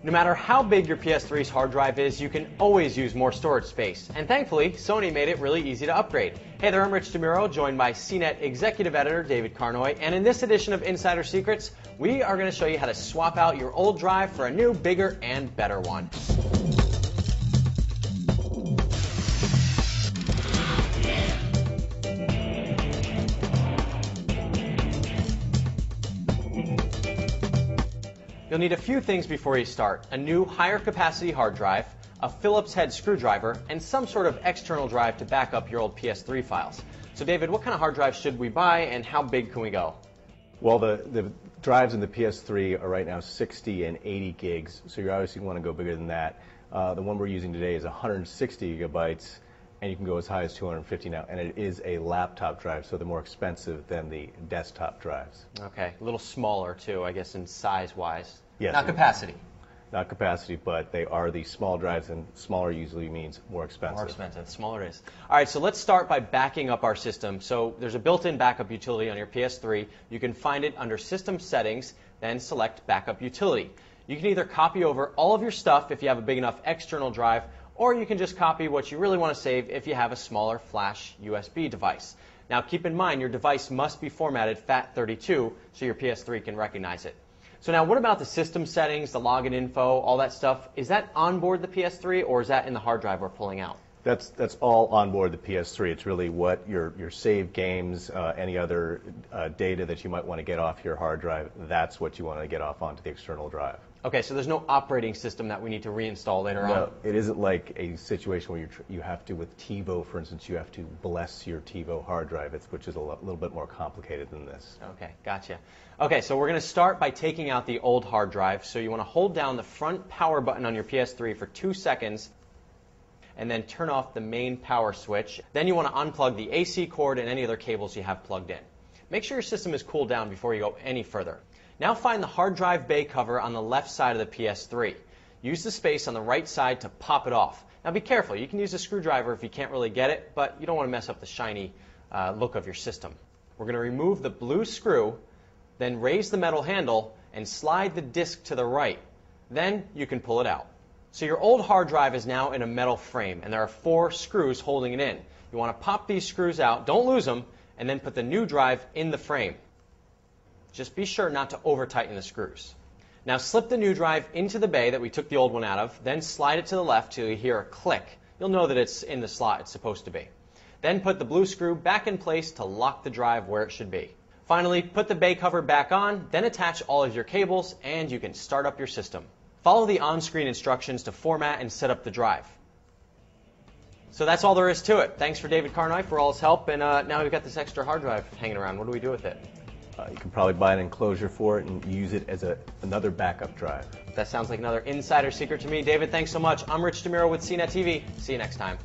No matter how big your PS3's hard drive is, you can always use more storage space. And thankfully, Sony made it really easy to upgrade. Hey there, I'm Rich DeMuro, joined by CNET Executive Editor David Carnoy. And in this edition of Insider Secrets, we are going to show you how to swap out your old drive for a new, bigger, and better one. You'll need a few things before you start: a new higher capacity hard drive, a Phillips head screwdriver, and some sort of external drive to back up your old PS3 files. So David, what kind of hard drive should we buy and how big can we go? Well, the drives in the PS3 are right now 60 and 80 gigs, so you obviously want to go bigger than that. The one we're using today is 160 gigabytes, and you can go as high as 250 now, and it is a laptop drive, so they're more expensive than the desktop drives. Okay, a little smaller too, I guess, in size-wise. Yes. Not capacity. Not capacity, but they are the small drives, and smaller usually means more expensive. More expensive, the smaller it is. All right, so let's start by backing up our system. So there's a built-in backup utility on your PS3. You can find it under System Settings, then select Backup Utility. You can either copy over all of your stuff if you have a big enough external drive, or you can just copy what you really want to save if you have a smaller flash USB device. Now keep in mind your device must be formatted FAT32 so your PS3 can recognize it. So now what about the system settings, the login info, all that stuff? Is that on board the PS3 or is that in the hard drive we're pulling out? That's all on board the PS3. It's really what your saved games, any other data that you might want to get off your hard drive, that's what you want to get off onto the external drive. Okay, so there's no operating system that we need to reinstall later on? No, it isn't like a situation where you have to, with TiVo, for instance, you have to bless your TiVo hard drive, which is a little bit more complicated than this. Okay, gotcha. Okay, so we're going to start by taking out the old hard drive. So you want to hold down the front power button on your PS3 for 2 seconds, and then turn off the main power switch. Then you want to unplug the AC cord and any other cables you have plugged in. Make sure your system is cooled down before you go any further. Now find the hard drive bay cover on the left side of the PS3. Use the space on the right side to pop it off. Now be careful, you can use a screwdriver if you can't really get it, but you don't want to mess up the shiny look of your system. We're going to remove the blue screw, then raise the metal handle and slide the disc to the right. Then you can pull it out. So your old hard drive is now in a metal frame, and there are 4 screws holding it in. You want to pop these screws out, don't lose them, and then put the new drive in the frame. Just be sure not to over-tighten the screws. Now slip the new drive into the bay that we took the old one out of, then slide it to the left till you hear a click. You'll know that it's in the slot it's supposed to be. Then put the blue screw back in place to lock the drive where it should be. Finally, put the bay cover back on, then attach all of your cables, and you can start up your system. Follow the on-screen instructions to format and set up the drive. So that's all there is to it. Thanks for David Carnoy for all his help, and now we've got this extra hard drive hanging around. What do we do with it? You can probably buy an enclosure for it and use it as another backup drive. That sounds like another insider secret to me. David, thanks so much. I'm Rich DeMuro with CNET TV. See you next time.